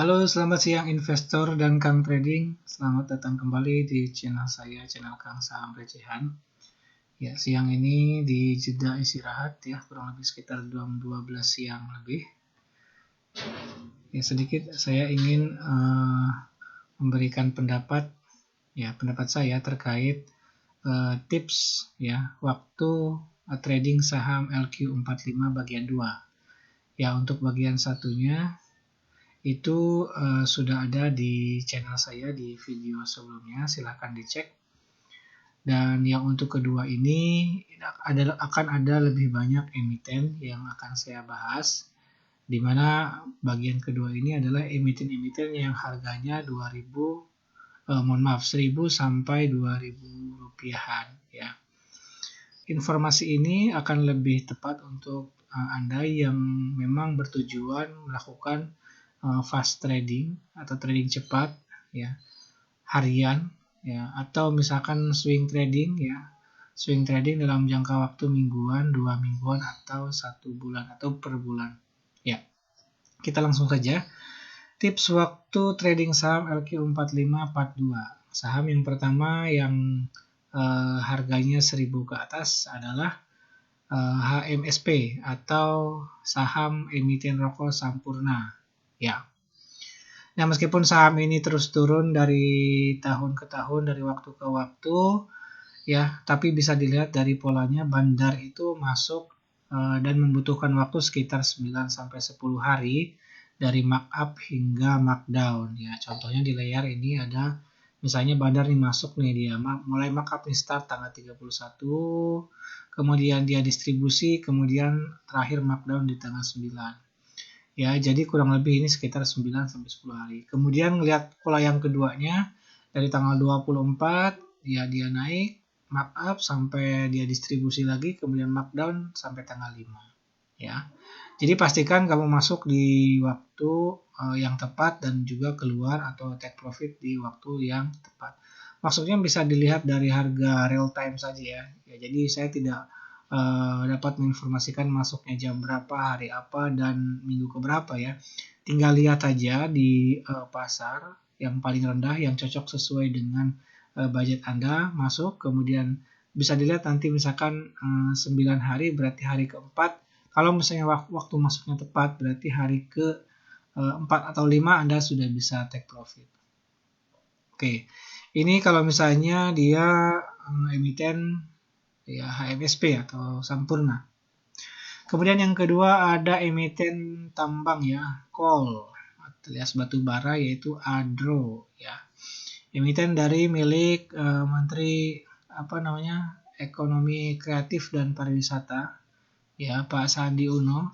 Halo, selamat siang investor dan Kang Trading. Selamat datang kembali di channel saya, channel Kang Saham Recehan. Ya, siang ini di jeda istirahat ya, kurang lebih sekitar jam 12 siang lebih. Ya, sedikit saya ingin memberikan pendapat saya terkait tips ya waktu trading saham LQ45 bagian 2. Ya, untuk bagian satunya itu sudah ada di channel saya di video sebelumnya, silahkan dicek. Dan yang untuk kedua ini akan ada lebih banyak emiten yang akan saya bahas, di mana bagian kedua ini adalah emiten-emiten yang harganya 1000 sampai 2000 rupiahan ya. Informasi ini akan lebih tepat untuk Anda yang memang bertujuan melakukan fast trading atau trading cepat ya, harian ya, atau misalkan swing trading ya. Swing trading dalam jangka waktu mingguan, 2 mingguan atau 1 bulan atau per bulan. Ya. Kita langsung saja. Tips waktu trading saham LQ45 part 2. Saham yang pertama yang harganya 1000 ke atas adalah HMSP atau saham emiten rokok Sampurna. Ya. Nah, meskipun saham ini terus turun dari tahun ke tahun, dari waktu ke waktu, ya, tapi bisa dilihat dari polanya bandar itu masuk dan membutuhkan waktu sekitar 9 sampai 10 hari dari markup hingga markdown. Ya, contohnya di layar ini ada misalnya bandar nih masuk nih, dia mulai markup nih start tanggal 31, kemudian dia distribusi, kemudian terakhir markdown di tanggal 9. Ya, jadi kurang lebih ini sekitar 9 sampai 10 hari. Kemudian lihat pola yang keduanya dari tanggal 24 dia naik markup sampai dia distribusi lagi, kemudian markdown sampai tanggal 5 ya. Jadi pastikan kamu masuk di waktu yang tepat dan juga keluar atau take profit di waktu yang tepat. Maksudnya bisa dilihat dari harga real time saja ya. Jadi saya tidak dapat menginformasikan masuknya jam berapa, hari apa, dan minggu keberapa ya. Tinggal lihat aja di pasar yang paling rendah yang cocok sesuai dengan budget Anda masuk, kemudian bisa dilihat nanti misalkan 9 hari berarti hari keempat. Kalau misalnya waktu masuknya tepat berarti hari ke 4 atau 5 Anda sudah bisa take profit. Oke, ini kalau misalnya dia emiten ya HMSP atau Sampurna. Kemudian yang kedua ada emiten tambang ya, coal alias batu bara, yaitu Adro ya. Emiten dari milik Menteri Ekonomi Kreatif dan Pariwisata ya, Pak Sandi Uno.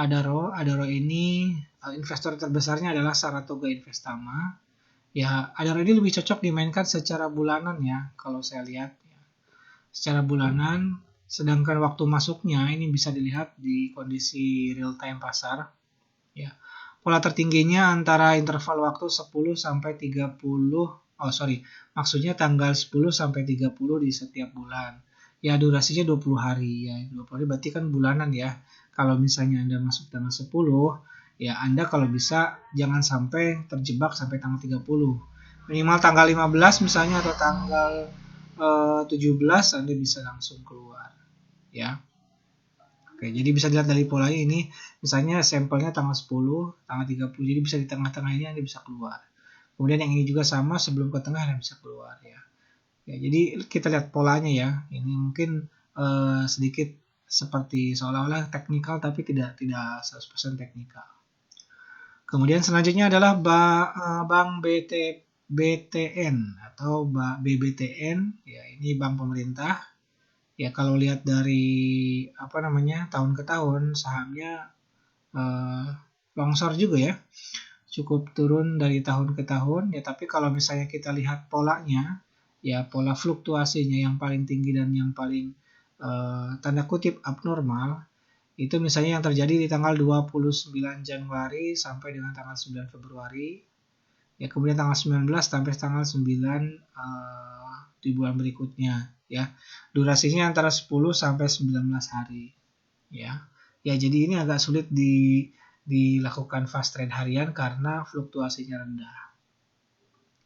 Adaro ini investor terbesarnya adalah Saratoga Investama. Ya, Adaro ini lebih cocok dimainkan secara bulanan ya, kalau saya lihat ya. Secara bulanan, sedangkan waktu masuknya ini bisa dilihat di kondisi real time pasar ya. Pola tertingginya antara interval waktu 10 sampai 30, maksudnya tanggal 10 sampai 30 di setiap bulan. Ya, durasinya 20 hari ya. 20 hari berarti kan bulanan ya. Kalau misalnya Anda masuk tanggal 10, ya Anda kalau bisa jangan sampai terjebak sampai tanggal 30. Minimal tanggal 15 misalnya atau tanggal 17 Anda bisa langsung keluar ya. Oke, jadi bisa dilihat dari polanya ini, misalnya sampelnya tanggal 10, tanggal 30, jadi bisa di tengah-tengah ini Anda bisa keluar. Kemudian yang ini juga sama, sebelum ke tengah Anda bisa keluar ya. Ya, jadi kita lihat polanya ya. Ini mungkin sedikit seperti seolah-olah teknikal tapi tidak 100% teknikal. Kemudian selanjutnya adalah Bank BTN atau BBTN ya, ini bank pemerintah. Ya, kalau lihat dari tahun ke tahun sahamnya longsor juga ya, cukup turun dari tahun ke tahun ya. Tapi kalau misalnya kita lihat polanya ya, pola fluktuasinya yang paling tinggi dan yang paling tanda kutip abnormal itu misalnya yang terjadi di tanggal 29 Januari sampai dengan tanggal 9 Februari ya, kemudian tanggal 19 sampai tanggal 9 di bulan berikutnya ya. Durasinya antara 10 sampai 19 hari ya. Ya, jadi ini agak sulit dilakukan fast trade harian karena fluktuasinya rendah.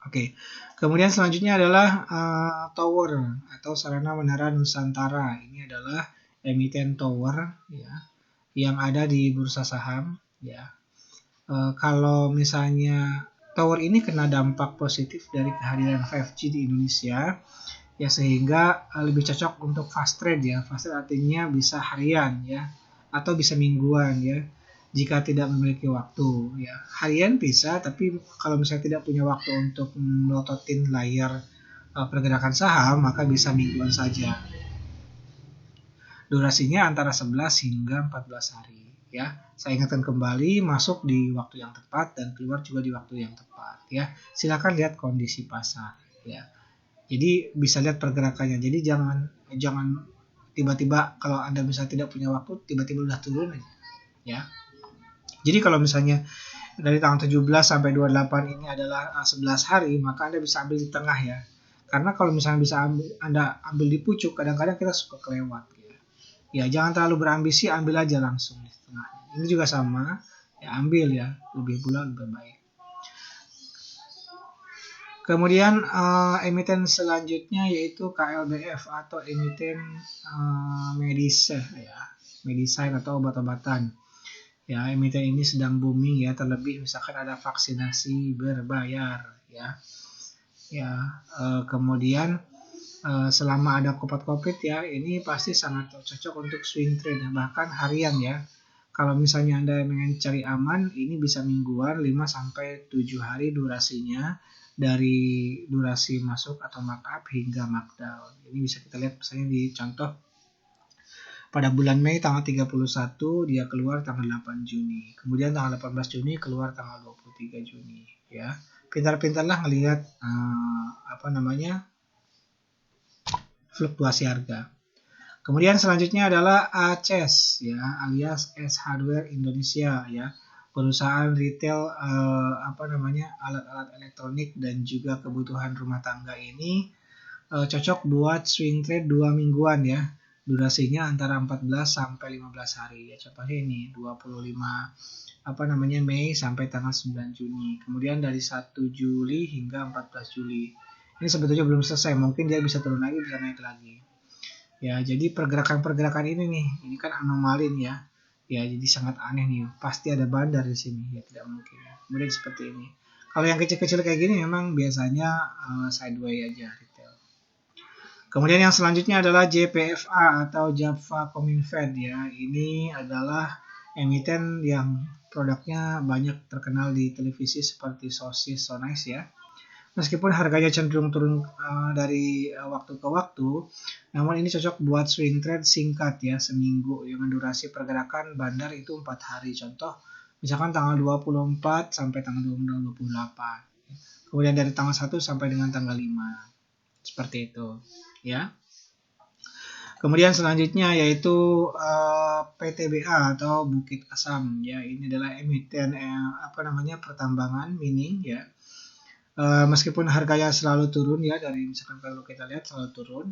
Oke, kemudian selanjutnya adalah tower atau sarana menara Nusantara. Ini adalah emiten tower ya, yang ada di bursa saham ya. Kalau misalnya tower ini kena dampak positif dari kehadiran 5G di Indonesia ya, sehingga lebih cocok untuk fast trade ya. Fast trade artinya bisa harian ya, atau bisa mingguan ya, jika tidak memiliki waktu ya. Harian bisa, tapi kalau misalnya tidak punya waktu untuk melototin layar pergerakan saham, maka bisa mingguan saja. Durasinya antara 11 hingga 14 hari ya. Saya ingatkan kembali, masuk di waktu yang tepat dan keluar juga di waktu yang tepat ya. Silakan lihat kondisi pasar ya. Jadi bisa lihat pergerakannya. Jadi jangan tiba-tiba kalau Anda bisa tidak punya waktu tiba-tiba udah turun aja ya. Jadi kalau misalnya dari tanggal 17 sampai 28 ini adalah 11 hari, maka Anda bisa ambil di tengah ya. Karena kalau misalnya Anda ambil di pucuk, kadang-kadang kita suka kelewat ya. Ya, jangan terlalu berambisi, ambil aja langsung di tengah. Ini juga sama, ya ambil ya, lebih bulan lebih baik. Kemudian emiten selanjutnya yaitu KLBF atau emiten medicine ya, medicine atau obat-obatan. Ya, emiten ini sedang booming ya, terlebih misalkan ada vaksinasi berbayar ya. Ya, kemudian selama ada COVID ya, ini pasti sangat cocok untuk swing trade bahkan harian ya. Kalau misalnya Anda ingin cari aman, ini bisa mingguan 5 sampai 7 hari durasinya, dari durasi masuk atau markup hingga markdown. Ini bisa kita lihat misalnya di contoh pada bulan Mei tanggal 31 dia keluar tanggal 8 Juni. Kemudian tanggal 18 Juni keluar tanggal 23 Juni ya. Pintar-pintarlah ngelihat fluktuasi harga. Kemudian selanjutnya adalah ACES ya, alias S Hardware Indonesia ya. Perusahaan retail alat-alat elektronik dan juga kebutuhan rumah tangga ini cocok buat swing trade 2 mingguan ya. Durasinya antara 14 sampai 15 hari ya. Contohnya ini 25 Mei sampai tanggal 9 Juni. Kemudian dari 1 Juli hingga 14 Juli. Ini sebetulnya belum selesai, mungkin dia bisa turun lagi, bisa naik lagi. Ya, jadi pergerakan-pergerakan ini nih, ini kan anomali nih ya. Ya, jadi sangat aneh nih. Pasti ada bandar di sini, ya tidak mungkin. Kemudian seperti ini. Kalau yang kecil-kecil kayak gini memang biasanya sideways aja retail. Kemudian yang selanjutnya adalah JPFA atau Java Cominfed ya. Ini adalah emiten yang produknya banyak terkenal di televisi seperti Sosis, So Nice ya. Meskipun harganya cenderung turun dari waktu ke waktu, namun ini cocok buat swing trade singkat ya, seminggu dengan durasi pergerakan bandar itu 4 hari. Contoh, misalkan tanggal 24 sampai tanggal 28. Kemudian dari tanggal 1 sampai dengan tanggal 5. Seperti itu ya. Kemudian selanjutnya yaitu PTBA atau Bukit Asam ya. Ini adalah emiten pertambangan mining ya. Meskipun harganya selalu turun ya, dari misalkan kalau kita lihat selalu turun,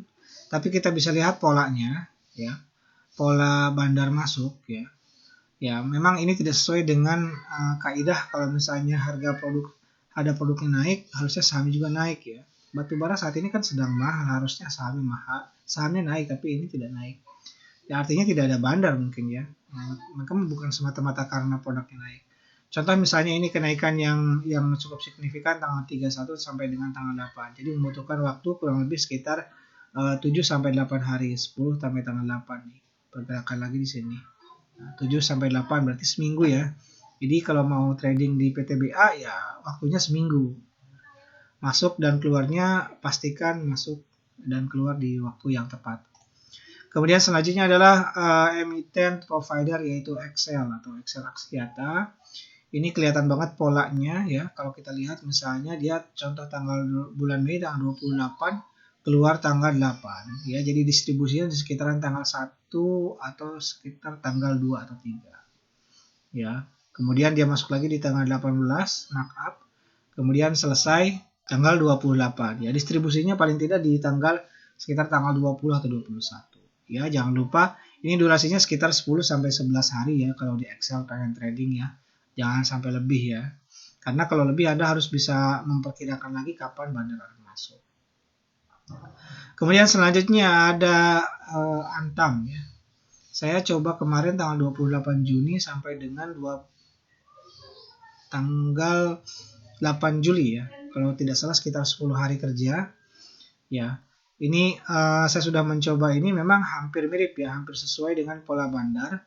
tapi kita bisa lihat polanya ya, pola bandar masuk ya. Ya, memang ini tidak sesuai dengan kaidah kalau misalnya ada produknya naik, harusnya sahamnya juga naik ya. Batubara saat ini kan sedang mahal, harusnya sahamnya naik, tapi ini tidak naik. Ya, artinya tidak ada bandar mungkin ya. Maka bukan semata-mata karena produknya naik. Contoh misalnya ini kenaikan yang cukup signifikan tanggal 31 sampai dengan tanggal 8. Jadi membutuhkan waktu kurang lebih sekitar 7 sampai 8 hari, 10 sampai tanggal 8 nih. Pergerakan lagi di sini. 7 sampai 8 berarti seminggu ya. Jadi kalau mau trading di PTBA ya waktunya seminggu. Masuk dan keluarnya pastikan masuk dan keluar di waktu yang tepat. Kemudian selanjutnya adalah emiten provider yaitu Excel atau Excel Axiata. Ini kelihatan banget polanya ya. Kalau kita lihat misalnya dia contoh tanggal bulan Mei tanggal 28 keluar tanggal 8 ya. Jadi distribusinya di sekitaran tanggal 1 atau sekitar tanggal 2 atau 3. Ya. Kemudian dia masuk lagi di tanggal 18 markup. Kemudian selesai tanggal 28 ya. Distribusinya paling tidak di tanggal sekitar tanggal 20 atau 21. Ya, jangan lupa ini durasinya sekitar 10 sampai 11 hari ya kalau di Excel pengen trading ya. Jangan sampai lebih ya. Karena kalau lebih Anda harus bisa memperkirakan lagi kapan bandar akan masuk. Kemudian selanjutnya ada Antam ya. Saya coba kemarin tanggal 28 Juni sampai dengan tanggal 8 Juli ya. Kalau tidak salah sekitar 10 hari kerja. Ya. Ini saya sudah mencoba ini memang hampir mirip ya, hampir sesuai dengan pola bandar.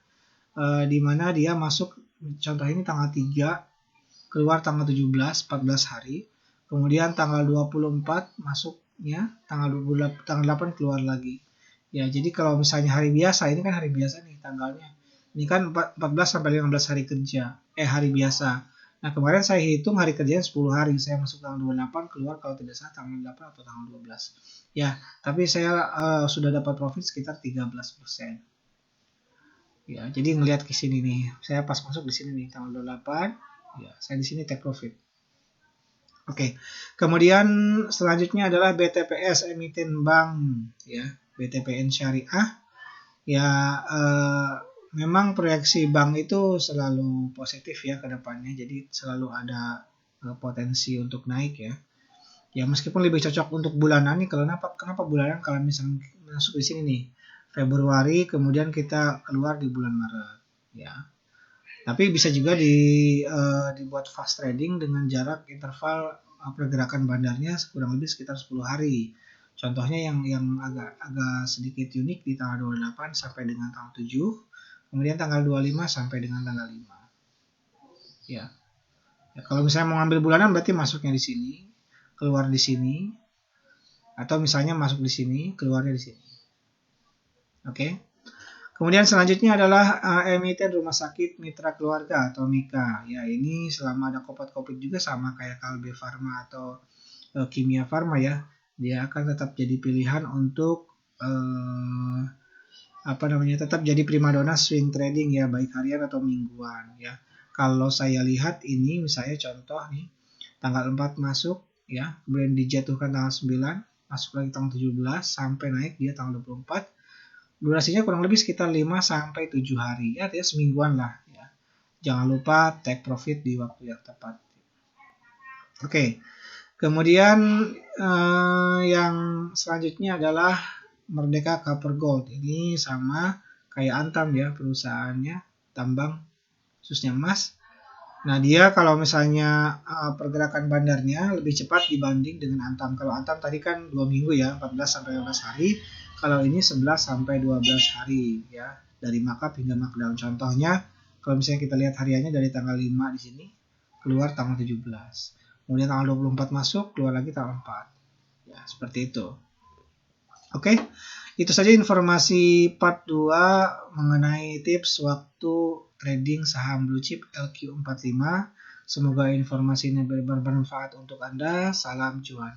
Di mana dia masuk, contoh ini tanggal 3, keluar tanggal 17, 14 hari. Kemudian tanggal 24 masuknya, tanggal 8 keluar lagi. Ya, jadi kalau misalnya hari biasa, ini kan hari biasa nih tanggalnya. Ini kan 14 sampai 15 hari kerja, hari biasa. Nah, kemarin saya hitung hari kerjanya 10 hari. Saya masuk tanggal 28, keluar kalau tidak salah tanggal 8 atau tanggal 12. Ya, tapi saya sudah dapat profit sekitar 13%. Ya, jadi ngelihat ke sini nih. Saya pas masuk di sini nih tanggal 28. Ya, saya di sini take profit. Oke. Kemudian selanjutnya adalah BTPS emiten bank ya, BTPN Syariah. Ya, memang proyeksi bank itu selalu positif ya ke depannya. Jadi selalu ada potensi untuk naik ya. Ya, meskipun lebih cocok untuk bulanan nih. Kenapa bulanan? Kalau misalnya masuk di sini nih Februari, kemudian kita keluar di bulan Maret ya. Tapi bisa juga dibuat fast trading dengan jarak interval pergerakan bandarnya kurang lebih sekitar 10 hari. Contohnya yang agak sedikit unik di tanggal 28 sampai dengan tanggal 7, kemudian tanggal 25 sampai dengan tanggal 5. Ya. Ya, kalau misalnya mau ngambil bulanan berarti masuknya di sini, keluar di sini, atau misalnya masuk di sini, keluarnya di sini. Oke. Kemudian selanjutnya adalah emiten rumah sakit mitra keluarga atau MIKA. Ya, ini selama ada COVID juga sama kayak Kalbe Farma atau Kimia Farma ya. Dia akan tetap jadi pilihan untuk tetap jadi primadona swing trading ya, baik harian atau mingguan ya. Kalau saya lihat ini misalnya contoh nih, tanggal 4 masuk ya, kemudian dijatuhkan tanggal 9, masuk lagi tanggal 17 sampai naik dia tanggal 24. Durasinya kurang lebih sekitar 5 sampai 7 hari. Ya, artinya semingguan lah ya. Jangan lupa take profit di waktu yang tepat. Oke. Kemudian yang selanjutnya adalah Merdeka Copper Gold. Ini sama kayak Antam ya, perusahaannya tambang khususnya emas. Nah, dia kalau misalnya pergerakan bandarnya lebih cepat dibanding dengan Antam. Kalau Antam tadi kan 2 minggu ya, 14 sampai 15 hari. Kalau ini 11 sampai 12 hari ya, dari markup hingga markdown. Contohnya, kalau misalnya kita lihat hariannya dari tanggal 5 di sini, keluar tanggal 17. Kemudian tanggal 24 masuk, keluar lagi tanggal 4. Ya, seperti itu. Oke, itu saja informasi part 2 mengenai tips waktu trading saham blue chip LQ45. Semoga informasi ini bermanfaat untuk Anda. Salam cuan.